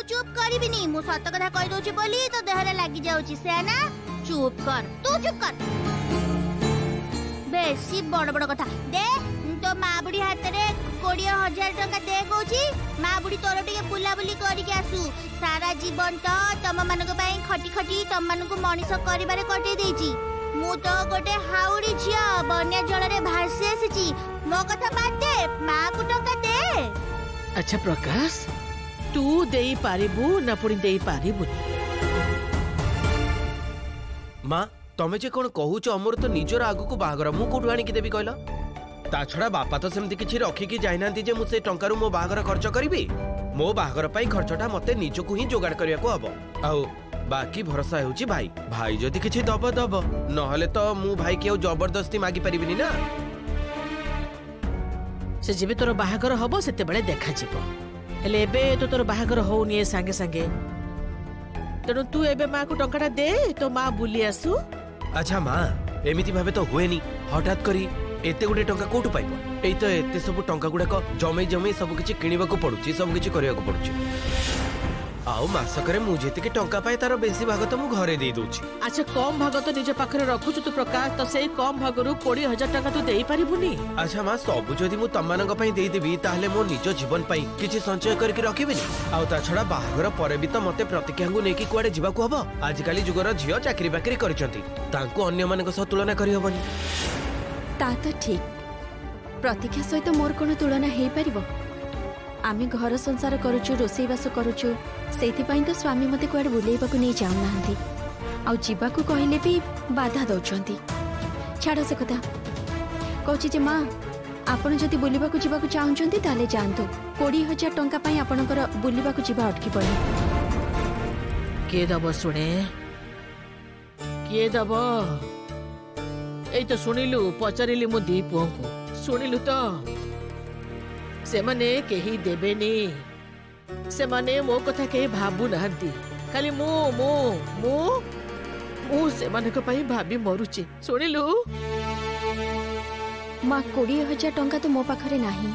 चुप करबिनी मु सत कथा कहि दोछि बोली तो देहरे लागि जाउछि से ना चुप कर तू चुप कर बेसी बड़ बड़ कथा दे तो माँ बुढ़ी हाथ में 20,000 टंका दे कौची माँ बुढ़ी तोर टे बुलाबुली करके आसू सारा जीवन तो तुम मान खटी खटी तुम मान मनीष कर कटे देची मु तो गोटे हाउड़ी झिया बन्या जल में भासी आसी मो कथा बात दे माँ को टंका दे। अच्छा प्रकाश तू दे पारिबु ना पुणी दे पारिबुनी माँ तमे जे कौन कहूच अमर तो निजर आगु को बाहागर मु कोठु आनी देवी कहला ता छड़ा बापा तो सेमती किछि रखिकी जाइना जे मु से टंका मो बाहागर खर्च करी मो बाहागर पाई खर्चटा मते निजको ही जोगाड़ करिया को हबो आउ बाकी भरोसा होउची भाई भाई जदि किछि दब दब नहले तो मु भाई के जबरदस्ती मागी परिबिनी ना से जेबे तोर बाहागर हबो सेते बेले देखा जिवो हेले एबे तो तोर बाहागर होउनी संगे संगे तेणु तू एबे माँ को टंकाटा दे तो माँ बुली आसू। अच्छा माँ एमिति भाबे तो हुएनी हठात करी एते गुडे टंका कोठु पाइबो एई तो एते सब टंका गुडा जमे जमे सब किछि किनिबा को पडुची सब किछि करिया को पडुची आउ मासकरे मु जेतिके टंका पाए तार बेसी भाग तो मु घरे दे दोची। अच्छा कम भाग तो निज पाखरे रखुछु तू प्रकाश तो सेई कम भागरु 20,000 टंका तू देई परिबुनी। अच्छा माँ सब जदि मु तममानक पई देई देबी ताहले मो निज जीवन पई किछि संचय करके रखिबिनी आउ ता छडा बाहागर परे भी तो मते प्रतिज्ञांगु नेकी कुआडे जिबा को हबो आज काली जुगर झियो चाकरी बाकरी करिसंती तांको अन्य मानक सह तुलना करि हबनी ता तो ठीक प्रतिज्ञा सहित मोर कोन तुलना हेई परिबो आमे घर संसार करूछु रोसेईवास करूछु सेथिपाई तो स्वामी मते कुआडे बुलेइबाकू नहीं जाउ नाहंती आ जीवाकू कहले भी बाधा दउछंती छाड़ से कथा कहछि जे मां आपण जदि बुलिबाकू जीवाकू चाहुचंती ताले जानतो 20,000 टंका पई आपणकर बुलिबाकू जीवा अटकी पड़े के दब सुने के दब ए तो सुनिलु पचारिली मु दी पुओंकू सुनिलु तो से माने केही देबेनी से माने मो कथा केही भाबु नाहंती खाली मु मु मु मु से माने को पई भाबी मरुची सुनिलु मां 20,000 टंका तो मो पाखरे नाही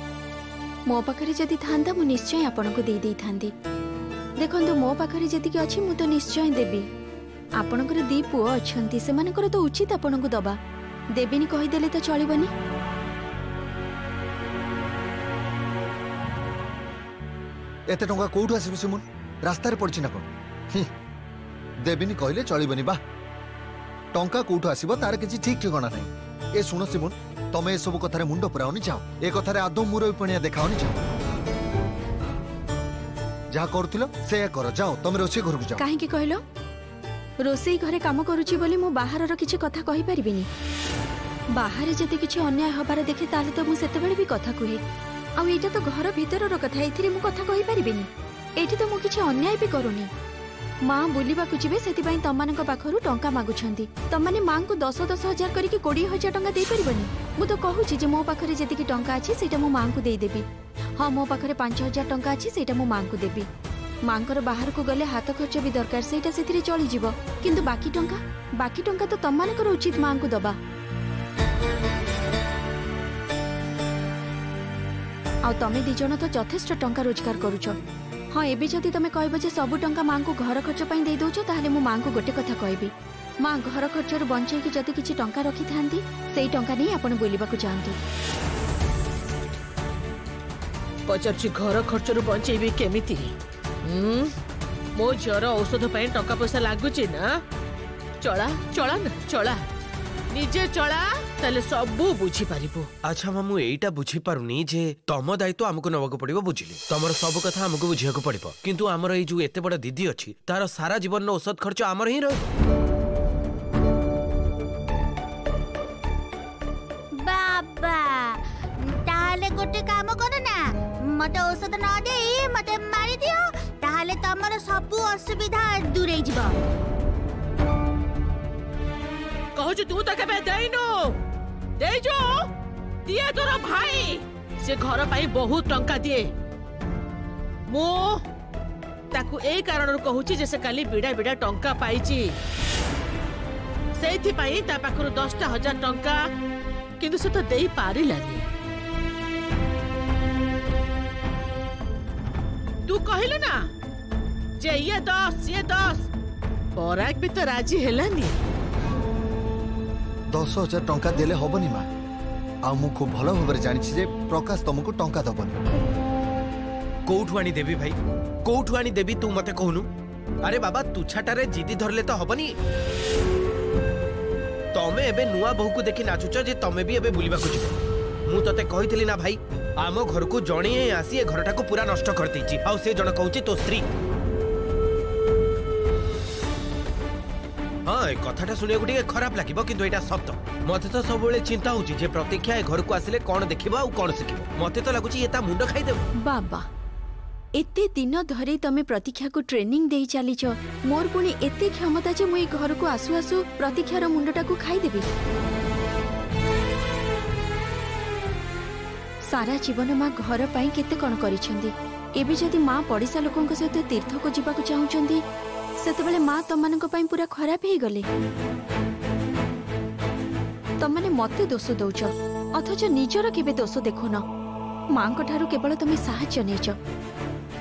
मो पाखरे जदि थांदा मु निश्चय आपन को दे देई थांदी देखंतु मो पाखरे जदि के अछि मु तो निश्चय देबी आपनकर दी पुओ अछंती से मानकर तो उचित आपन को दबा देबेनी कहि देले तो चलिबनी एते टंका कोठु आसीबि सुमन रास्ता रे पड़छि ना कोन देबिनी कहले चलिबनी बा टंका कोठु आसीबो तार किछि ठीक ठिकाना नै ए सुनो सिमन तमे ए सब कथारे मुंडो पुराओनी जाओ ए कथारे आदम मुरई पणिया देखाओनी जाओ जा करथिलो से कर जाओ तमे रोसे घर को जाओ काहे की कहलो रोसेई घरे काम करूची बोली मु बाहर रो किछि कथा कहि परिबिनी बाहर जति किछि अन्याय हबार देखे ताले तो मु सेते बेले भी कथा कहे आ एटा तो घर भीतर रो कथा एथिरे मु कथा कहि परिबिनी एठी तो मु किछि अन्याय भी करूनी मां बुलिबा को जिबे सेति पई तममान को पाखरु टंका मागुछंती तमने मां को 10,000 करिके 20,000 टंका देई परिबनी मु तो कहूची जे मो पाखरे जति की टंका अछि सेटा मो मां को देई देबी हां मो पाखरे 5,000 टंका अछि सेटा मो मां को देबी मांकर बाहर को गले हाथ खर्च भी दरकार सेटा सेतिरे चली जिवो किंतु बाकी टंका तो तममानकर उचित मां को दबा आ तमे दी जण तो यथेष्ट टंका रोजगार करूछ हाँ एबे जदि तमे कहबो जे सब टंका मां को घर खर्च पई देई दोछ ताहले मु मां को गोटे कथा कहबी मां घर खर्चर बंचै कि जदि किछि टंका रखि थांती सेई टंका नै आपण बोलिबा को जानतु पचारछि घर खर्चर बंचैबी केमिति मो झर औषध पई टंका पैसा लागुची ना चला चला ना चला निजे चला ताले सबु बुझी पारिबो। अच्छा मामू एटा बुझी पारुनी जे तम दायित्व हमको नबाको पड़िबो बुझिली तमर सब कथा हमको बुझिया को पड़िबो किंतु हमर ए जो एते बड़ा दीदी अछि तार सारा जीवन नो औषध खर्च हमर ही रह बाबा ताले गोटे काम करो ना मते औषध न देई मते मारी दियो ताले तमर सब असुविधा दूर हे जिवो कहू तू तो केबे देइनो दे जो दिए तोर भाई से घर पाई बहुत टंका दिए मो ताकू ए कारण कहूची जे से काली बिडा बिडा टंका पाइची सेथि पाई ता पाखरु 10,000 टंका किंतु से तो देई पारिलानी तू कहिलो ना जे ये 10 पराग भी तो राजी हेलानी। 10,000 टंका देले हबनी माँ। आ मु खूब भल भाव जानी जे प्रकाश तुमको टंका दबनी। कोठु आनी देवी भाई, कोठु आनी देवी तू मते कहनु। अरे बाबा तुछाटारे जिदी धरले तो हबनी। तमे एबे नुआ बहु को देखि नाचुच जे तमे भी एबे बुलिबा को जिवो। मु तते कहितली ना भाई, आम घर को जणी आसी ए घरटा को पूरा नष्ट कर देछि। आ से जण कहउछि तो स्त्री। हाँ ए कथाटा सुनिया गुटे खराब लागिबो किंतु एटा सत्य। मते तो सब बेले चिंता होछि जे प्रतीक्षा ए घर को आसिले कोन देखिबो आ कोन सिखिबो। मते तो लागुछि एता मुंड खाइ देबो। बाबा एते दिन धरे तमे प्रतीक्षा को ट्रेनिंग देई चलीच, मोर पुणी एते क्षमता जे मुई घर को आसु आसु प्रतीक्षार मुंडटा को खाई देबी। सारा जीवन माँ घर पाई केते कण करिसेंदी। एबे जदि माँ पड़िसा लोकंक सहित तीर्थ को जीवा को चाहुचंदी सेतेबेले माँ तमनक पई पूरा खराब हे गले। तमने मते दोष दउछ अथच निजर केबे दोष देखुन। माँ को ठारू केवल तमे साहाय्य नेछ।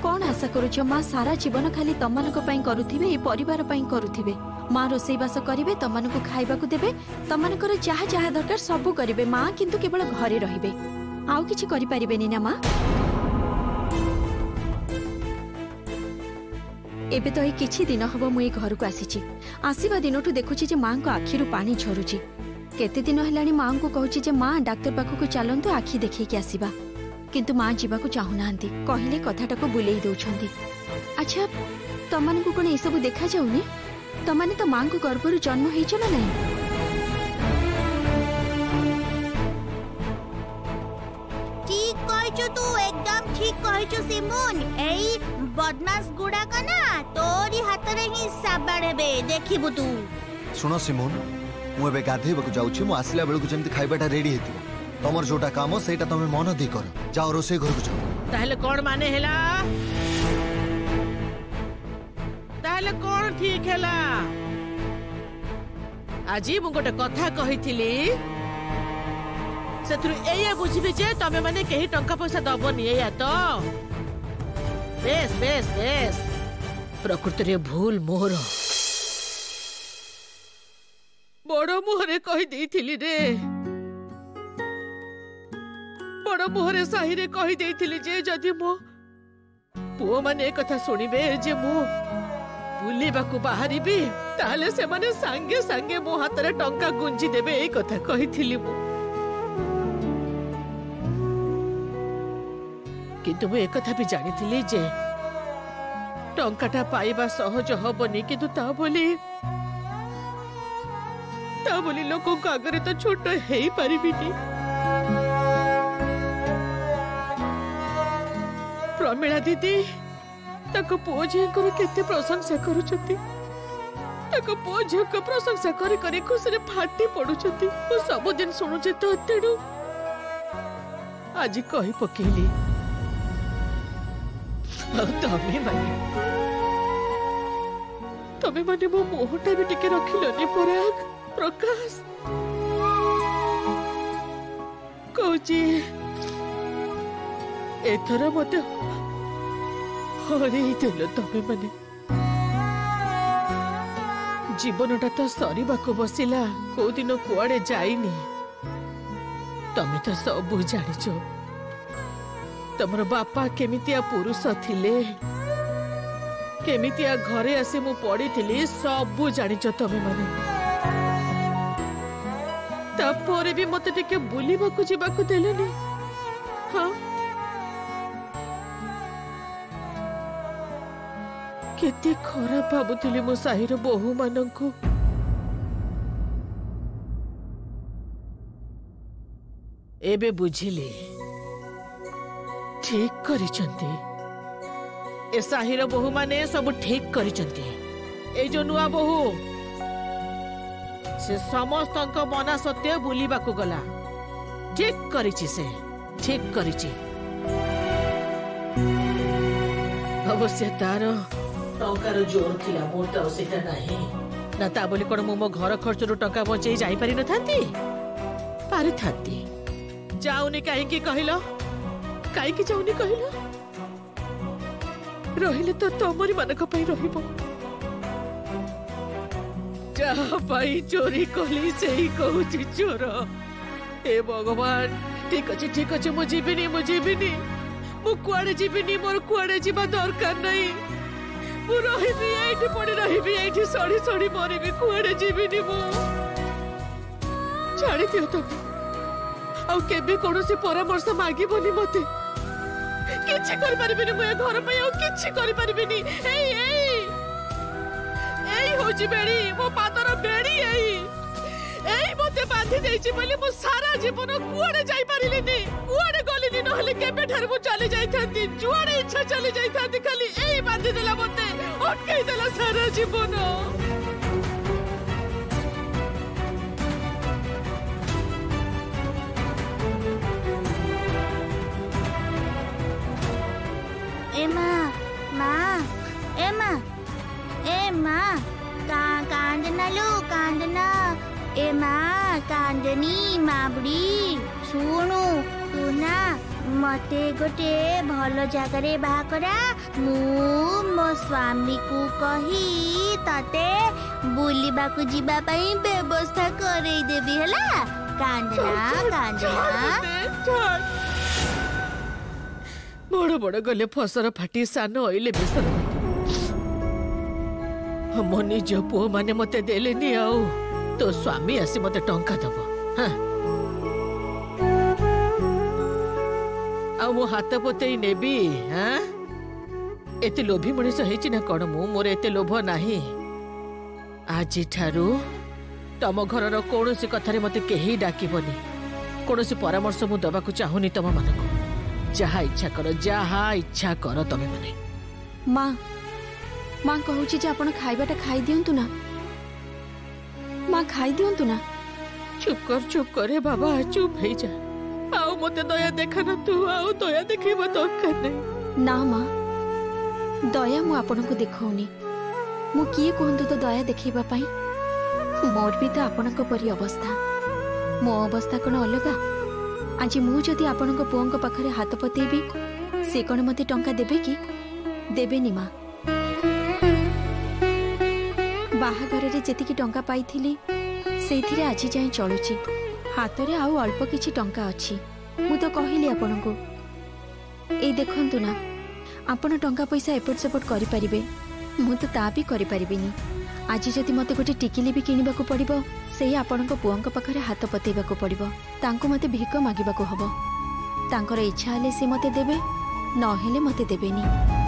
कौन आशा करुछ माँ सारा जीवन खाली तमनक पई करुथिबे, ए परिवार पई करुथिबे। माँ रोसई बास करिवे, तमनक खाइबा को देबे, तमनकर जहा जहा दरकार सब करिवे। माँ किंतु केवल घरे रहिबे, आउ किछि करि परिबेनी ना माँ। एबे तो एई किछि दिन हबो मु ए घर को आसीछि। आसीबा दिनटु देखुछि जे माँ को आखिरु पानी झरुछि। केते दिन हेलानी माँ को कहूछि जे माँ डाक्टर पाखु को चलंतु आखि देखै के आसीबा, किंतु माँ जीवा को चाहू नांती। कहले कथाटा को बुलेई दउछंती। अच्छा तमन को कोन ए सब देखा जाउनी? तमने तो माँ को गर्भरु जन्म हेइछ ना नहीं? ठीक कहछु तू, एकदम ठीक कहछु सिमुन। एई बदमाश गुडा का ना तोरी हाथ रे ही साबाड़ हेबे, देखिबु तू। सुनो सिमोन, मु एबे गाधेबा को जाउछि। मु आसिला बेलु को जेमति खाइबाटा रेडी हेतिबो। तमर जोटा काम सेटा तमे मन दी कर। जाओ रोसे घर को जाओ। ताहले कोन माने हेला? ताहले कोन ठीक हेला? आजी मु गोटे कथा कहिथिली, सेथुरु एया बुझिबे जे तमे माने केही टंका पैसा दबनी। एया तो बेस बेस बेस प्रकृति रे भूल मोर। बड़ मुहरे कहि देइथिली रे, बड़ मुहरे साही रे कहि देइथिली जे जदि मो पुओ माने कथा सुनिबे जे मो बुलिबाकू बाहरिबी ताहले से माने सांगे सांगे मो हातरे टंका गुंजी देबे। ए कथा कहिथिली मु, किंतु मु एक कथा भी जानिथिली जे टंकाटा पाइबा सहज हबनी, किंतु ता बोली लोकों को आगरे तो छोट हेई परिबिनी। प्रमिला दीदी ताको पुओ झींकर केते प्रशंसा करूछती। ताको पुओ झीं को प्रशंसा करी करी खुशी रे फाटी पडुछती। ओ सब दिन सुनुचे तो तेडू आज कहि पकेली। तमे माने मो मोहटा भी टिके रखिलनी पराग। प्रकाश कौची एथर मते हरेई देल। तमे माने जीवनटा तो सरीबाको बसिला, को दिन कुआडे जाइनी। तमे तो सब जानिछ। तमर बापा केमितिया पुरुष थिले, केमितिया घरे आसी मु पड़ी थिली, सब जानिछ तमे माने। तापर भी मते टिके बुलिबाकू जिबाकू देलेनी। हाँ केते खराब भाबुथिली मो साहिर बहु मानंकु। एबे बुझिली ठीक करिचंती। ए साहिर बहु माने सब ठीक करिचंती। ए जो नुआ बहु से समस्त मना सत्य बुलिबाकू गला। ठीक करिछि, से ठीक करिछि। अवश्य तार टंकार जोर थिला, मोर तो सेटा नाही ना। ता बोली कोन मो घर खर्च रो टंका बचै जाई पारि न थांती? पारि थांती। जाउनी काहे की कहिलो? काहे की जाउनी कहिलो? रहिले तो तमरी मानक पई रहिबो जहा पाई चोरी कली सेही कहूची चोर ए भगवान ठीक अच्छे मु जीविनी मु कुआड़े जीविनी मोर कुआड़े जीवा दरकार नहीं मु रहिबी एठी पड़ी रहिबी एठी सड़ी सड़ी मरिबी कुआड़े जीविनी मु छाड़ी दियो तो आउ केबे कोनोसी परामर्श मागिबोनी मते किछि करि परिबिनी मु ए घर पे आउ किछि करि परिबिनी एई होची बेड़ी मो पादर बेड़ी एई मते बांधी देइछि बोली मु सारा जीवन कुआड़े जाई परिलिनी कुआड़े गलिनी नहले केबे ठार मु चली जाई थांती जुआड़े इच्छा चली जाई थांती खाली एई बांधी देला मते अटकाई देला सारा जीवन कांदना ए माँ कांदनी माबुड़ी सुनु तू ना मते गोटे भल जगार बाहा करा मु मो स्वामी को कही तते बुलिबा को जीवा पई व्यवस्था करई देबी हला कांदना बड़ बड़ गले फसर फाटी सान ओइले बेसन मो निज पुओ माने मते देलेनी आउ तो स्वामी आसी मते टंका दब मो हाथ पतई नेबी एते लोभी मनीष हेची ना कौन मु मोर एते लोभ नाही आज ठारू तम घरर कौनसी कथारे मते केही डाकिबनी कौनसी परामर्श मु दबा को चाहुनी तम मानको जहा इच्छा कर तमे माने माँ कहूची जे आपण खाइबाटा खाई दियंतु ना माँ खाई दियंतु ना चुप कर रे बाबा चुप हे जा आउ मते दया देखा ना तू आउ दया देखैबो दरकार नै ना माँ दया मु आपण को देखौनी मु किए कहंतु तो दया देखैबा पई मोर भी तो आपण को परी अवस्था मो अवस्था कोन अलगा आज मु जदि आपण को पुओं को पाखरे हाथ पतेबी से कोन मते टंका देबे कि देबेनी माँ बाहाघर रे जेतिकी टंका पाइथिली सेथिरे आज जाय चलुची हाथ रे आउ अल्प किछि टंका अछि मु तो कहिली आपण को ए देखंतु ना आपण टंका पैसा एपट सेपट करि परिबे मु तो ता भी करि परिबिनी आज जदि मते गोटे टिकिली भी किनिबा को पड़िबो सेही आपण को पुओं को पाखरे हाथ पतेबा को पड़िबो तांको मते भिक मागिबा को हबो तांकर इच्छा हले से मते देबे न हेले मते देबेनी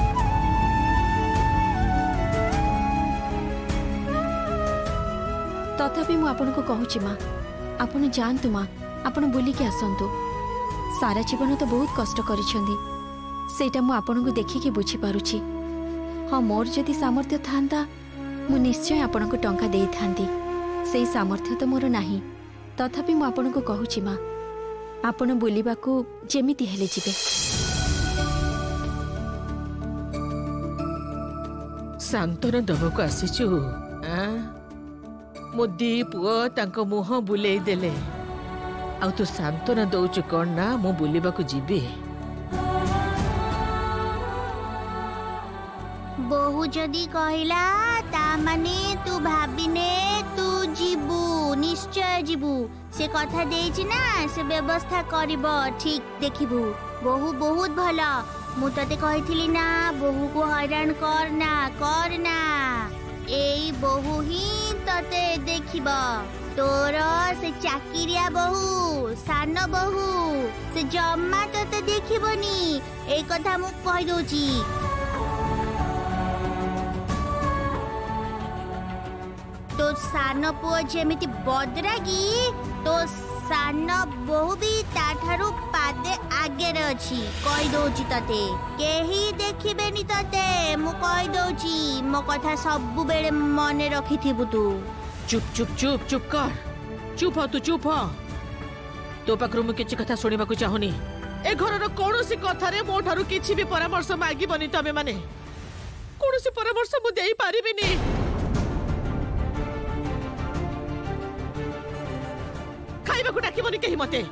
तथापि मु आपन को कहूची माँ आपण जानतु माँ आपण बुलिकी आसंतु सारा जीवन तो बहुत कष्ट करिसेंदी सेटा मु आपन को देखिकी बुझी पारुची हाँ मोर जदि सामर्थ्य थांता मु निश्चय आपण को टंका देई थांती सेही सामर्थ्य तो मोर नाही तथापि मु आपन को कहूची माँ आपण बुलिबा को जेमिति हेले जिबे सांत्वना दबको आसीचु मो दी पुओ तांको मुह बुलेई देले आउ तू सांत्वना दउचु कौन ना मु बुलिबा को जीबी बहु जदि कहला ता माने तू भाबिने तू जीबू निश्चय जीबू से कथा देइछि ना से व्यवस्था करिबो ठीक देखिबू बहु बहुत भला मु तते कहिथिली ना बहु को हैरान करना एई बहु ही तते देखिब तोर से चाकिरिया बहु सान बहु से जम्मा तते देखिबनी ए कथा मु कहि दोची तो सान पुओ जेमिति बदरागी तो सान बहु भी ताठारु पादे आगे रे अछि कहि दोची तते केही देखिबेनी तते मु कहि दोची मो कथा सब बेले मने रखिथिबु तू चुप कर चुप हो तू चुप हो तो पाखरु मु किछि कथा सुनिबा को चाहुनी ए घरर कोनोसी कथा रे मो ठारु किछि भी परामर्श मागिबनी तमे माने कोनोसी परामर्श मु देई पारिबिनी खाइबा को डाकिबनी केही मते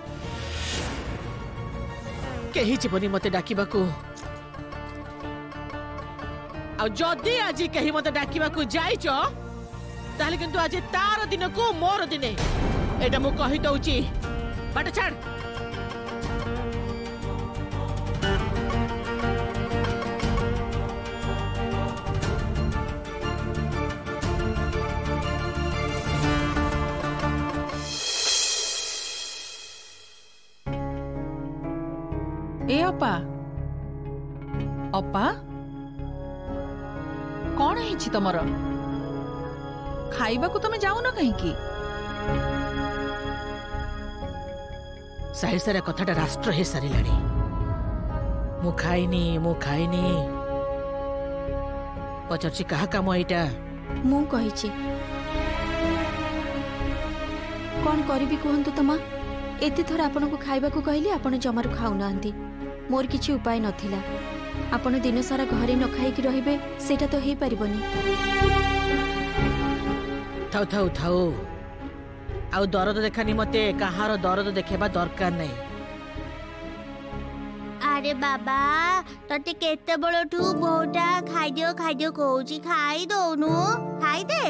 केही जीवनी मते डाकिबा को आ जदि आज कहीं मत डाकिबा को जाइछ ताहले किंतु आज तार दिन को मोर दिने एटा मु कहि दउची बाट छाड़ ए अपा अपा कौन है तमर खाइबा को तमे जाऊ न कहीं की साहिर सारा कथाटा राष्ट्र हे सारिलाणी मु खाइनी पचारची कहा काम एटा मु कहिछि कौन करिबी कहंतु तमा एते थोर आपन को खाइबा को कहली आपन जमारु खाउ नांती मोर किछि उपाय नथिला आपन दिन सारा घरे न खाई कि रहिबे सेटा तो हेई परिबनी थाउ थाउ थाउ आउ दरद देखानी मते कहार दरद देखेबा दरकार नहीं अरे बाबा तते केते बळठू बहुटा खाइदियो कहूची खाई दउनु खाई दे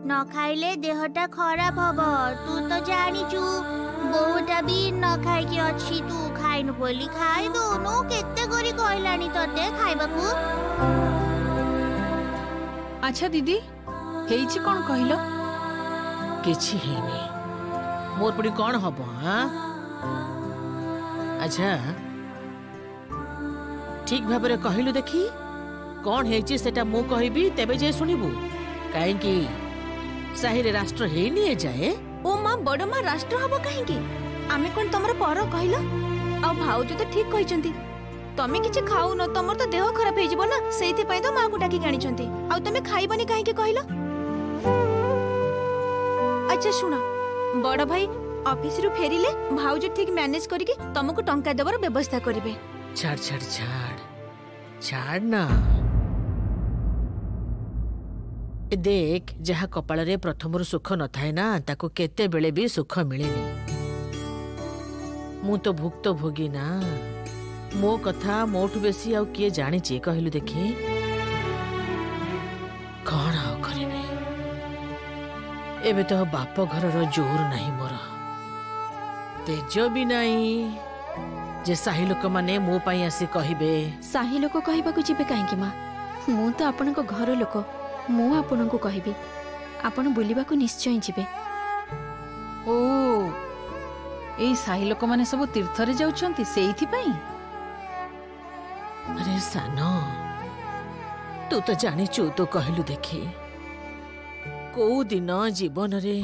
न खाइले देहटा खराब हबो तू तो जानिचू बहुटा भी न खाई कि अछि तू खाइनु बोली खाई दउनु केते करी कहलानी तते खाइबाकू अच्छा दीदी हेइछि कोन कहिलो किछि हेनी मोर पड़ी कौन हबो हां अच्छा ठीक भाबरे कहिलु देखी कौन हेछि सेटा मु कहिबी तेबे जे सुनिबू काहे कि साहिरे राष्ट्र हेनी ए जाए ओ मां बड़ मां राष्ट्र हबो काहे कि आमे कोन तमर पर कहिलो आ भाउज तो ठीक कहिचंती तमे किछि खाऊ न तमर तो देह खराब हे जिवो ना सेइथि पय तो मां को डाकी गाणी चंती आ तमे खाइबनी काहे कि कहिलो अच्छा सुना बड़ भाई ऑफिस रु फेरिले भाउज ठीक मैनेज करके तुमको टंका देवर व्यवस्था करिवे छाड़ छाड़ छाड़ छाड़ ना देख जहा कपाल रे प्रथम सुख न थाए ना ताको केते बेले भी सुख मिलेनी मु तो भुक्त भोगी ना मो कथा मोठु बेसी आउ किए जानी ची कहलु देखी कौन आउ करिवे एबे तो बाप घर रो जोर नहीं मोर तेज भी नहीं जे साही लोक माने मो पाई आसी कहिबे साही लोक कहबा को जिबे काहे कि मां मु तो आपन को घर लोक मु आपन को कहबी आपन बुलिबा को निश्चय जिबे ओ ए साही लोक माने सब तीर्थ रे जाउछंती सेइथि पई अरे सानो तू तो जानी छु तो कहलु देखी को दिन जीवन रे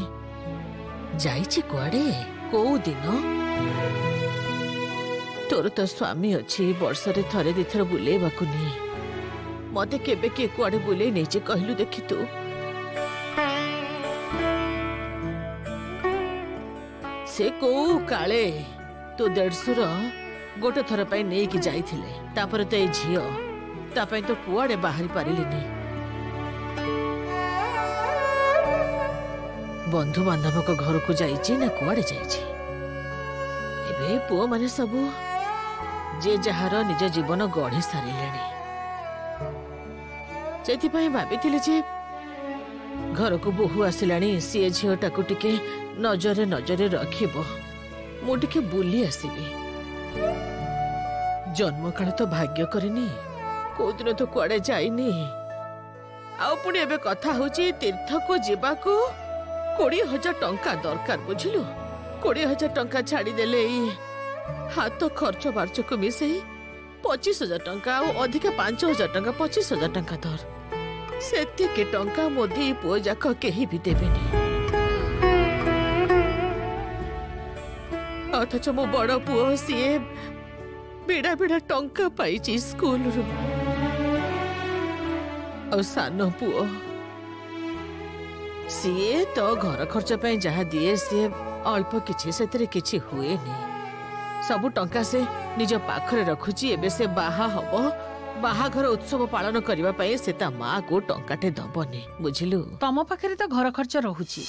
जाईची कुआडे को दिन तोर तो स्वामी अच्छी वर्ष रे थरे दिथर बुलेबा को नी मते केबे के कुआडे बुले नै जे कहलु देखि तू से को काले तो 150 गोटे थर पाई नै कि जाईथिले तापर तो ए झियो ता पई तो कुआडे बाहरी पारिलेनी बंधु बांधव को घर को जाइछि ना कुआडे जाइछि एबे पुओ माने सबु जे जहार निज जीवन गढ़ी सारिलेनी सेति पई भाबिथिले जे घर को बहु आसिलानी सी झियोटा को टिके नजरे नजरे रखिबो मु टिके बुली आसीबी जन्म काल तो भाग्य करिनी को दिन तो कुआडे जाइनी आ पुणी एबे कथा होची तीर्थ को जीवा को 20,000 टंका दरकार बुझिलु 20,000 टंका छाड़ी देले हाथ खर्च बार्च को मिसई 25,000 टंका और अधिका 5,000 टंका 25,000 टंका धर सेति के टंका मोदी पुओ जाक केही भी देबेनी अथच मो बड़ पुओ सीए बिड़ा बिड़ा टंका पाइची स्कूल रो और सानो पुओ सीए तो घर खर्च पे जहाँ दिए सी अल्प किछि सेतरे किछि हुए नहीं सबु टंका से निज पाखरे रखुची एबे से बाहा हबो बाहाघर उत्सव पालन करबा पई से ता मां को टंकाटे दबनी बुझिलु तम पाखरे तो घर खर्च रहुची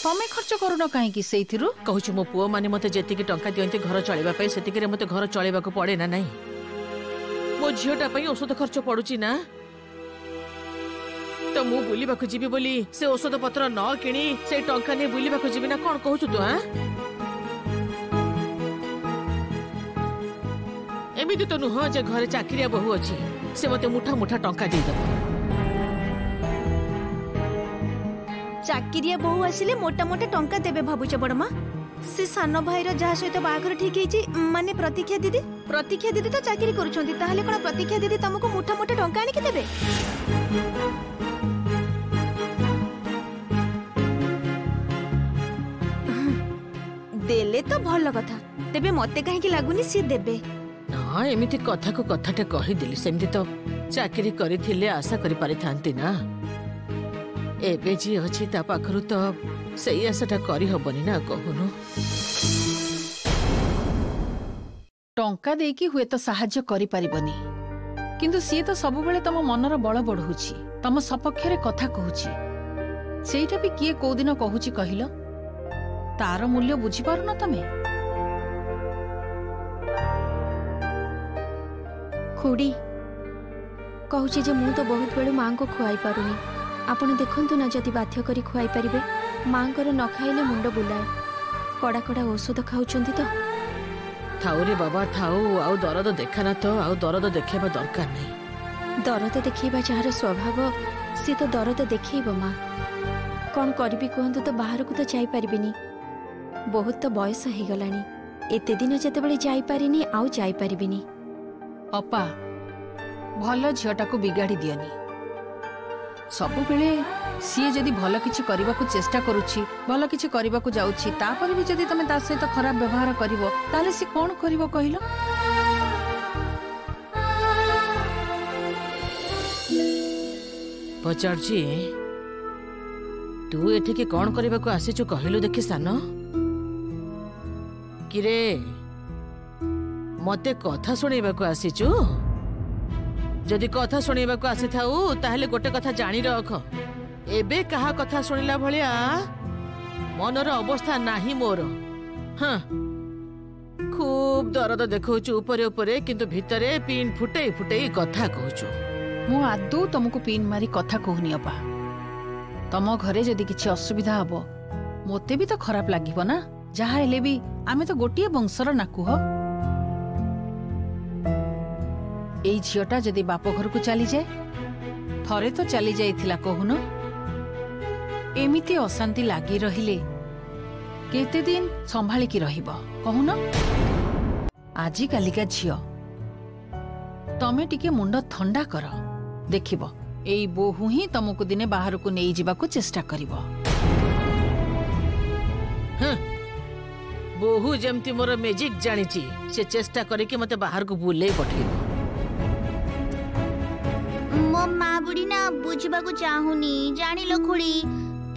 तमे खर्च करूनो काहे कि सेइथिरु कहूछु मो पुओ माने मते जेति की टंका दियंती घर चलेबा पई सेति रे मते घर चलेबा को पड़े ना नहीं मो झियोटा पई औषध खर्च पड़ुची ना तो मु बुलिबाकु जीवी बोली से औषध पत्र न किणी से टंका ने बुलिबाकु जीवी ना कोन कहू तू? हां एमिति तो नुह जे घरे चाकरिया बहु अछि से मते मुठा मुठा टंका दे दब। चाकरिया बहु आसिले मोटा मोटा टंका देबे भाबुछ बड़मा? से सान भाईर जहा सहित बाहागर ठीक है माने प्रतीक्षा दीदी तो चाकरी करूछंती ताहले कोन प्रतीक्षा दीदी तुमको मोटा मोटा टंका आनी के देबे? देले तो भल कथा तेबे मते काहे कि लागुनी सी देबे? ना एमिति कथा को कथाटे कहि दिली सेमति तो चाकरी करिथिले आशा करि पारि थांती ना। एबे जी अछि ता पाखरु तो सेई आशाटा करि हबनी ना कहूनु। टंका देकी हुए तो साहाय्य करि पारिबनी किंतु सी तो सब बेले तम मनर बळ बढुछि तम सपक्ष रे कथा कहूछि सेइटा भी किए को दिन कहूछि कहिलो तार मूल्य बुझी पारु न तमे? खुड़ी कहूछि जे मु तो बहुत बेलु मां को खुआई पारुनी आपण देखंतु ना जदि बाध्य करी खुआई परिबे मां कर न खाइले मुंड बुलाए कड़ा कड़ा औषध खाउचंती तो थाउ रे बाबा थाउ आउ दरद देखाना तो आउ दरद देखेबा दरकार नहीं। दरद देखैबा जार स्वभाव सी तो दरद देखैब मां कौन करबी कहंतु तो बाहर को तो जाई परिबिनी बहुत तो बयस हो गलानी एते दिन जतेबेले जाई पारिनी आउ जाई परिबिनी। अपा भल झियोटा को बिगाड़ी दियनी सब बेले सी जदि भल किछि करबाकू चेष्टा करूछि भल किछि करबाकू जाउछि तापर भी जदि तमे ता सहित खराब व्यवहार करिवो ताले सी कोन करिवो कहिलो? पचारजी तू एठी के कोन करबाकू आसीछु कहिलु देखि सानो किरे मते कथा सुनेबाकू आसीछु? जदि कथा सुनेबाकू आसी थाउ ताहले गोटे कथा जानी रख एबे कहा कथा सुनिला भलिया मनर अवस्था नाही मोर। हाँ खूब दरद देखौछु ऊपरे ऊपरे किंतु भितरे पिन फुटई फुटई कथा कहूछु। मु आदौ तुमको पिन मारी कथा कहूनी अपा तम घरे जदि किछि असुविधा हबो मोते भी तो खराब लागिबो ना जहा हेले भी आमे तो गोटिए वंशर नाकु हो। एई झियोटा जदि बाप घर को चली जाए थरे तो चली जाइथिला कहून एमिति अशांति लागी रहिले केते दिन संभाली की रहिबो कहून? आजी कालिका झियो तमे टिके मुंड ठंडा कर देखिबो एई बोहू ही तुमको दिने बाहर को नहीं जिबाकू चेष्टा करिवो। बोहू जेमती मोर मैजिक जानिची से चेष्टा करे कि मते बाहर को बुले पठेबो। मो माँ बुढ़ी ना बुझबाकू चाहुनी जानिलो खुड़ी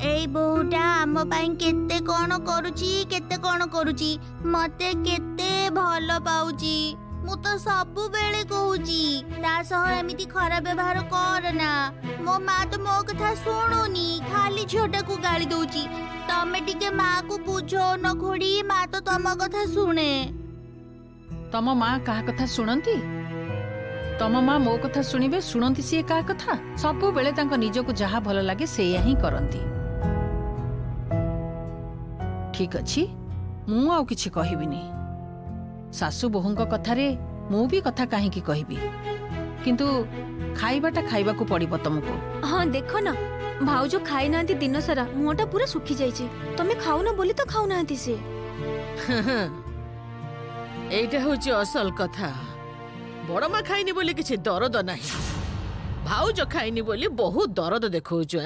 एई बहुटा आम पाई केते कोन करूची मते केते भल पाउची मु तो सब बेले कहूची ता सह एमिति खराब व्यवहार करना। मो माँ तो मो कथा सुनुनी खाली झोटा को गाली दउची तमे टिके माँ को बुझो न खुड़ी माँ तो तम कथा सुने। तम माँ कहा कथा सुनती? तम माँ मो कथा सुनिबे सुनती सी का कथा सब बेले तांको निज को जहा भल लागे सेया ही करंती। ठीक अछि मु आउ किछि कहिबिनी सासु बोहूंक कथारे मु भी कथा काहे की कहबी किंतु खाइबाटा खाइबाकू पड़िबो तुमको। हाँ देखो ना भाउजो खाई नांती दिन सारा मुहटा पूरा सुखी जाइछे तमे खाउ ना बोली तो खाउ नांती से। एइटा होची असल कथा बड़ माँ खाइनी बोली किछि दरद नाही भाउज खाइनी बोली बहुत दरद देखौछु।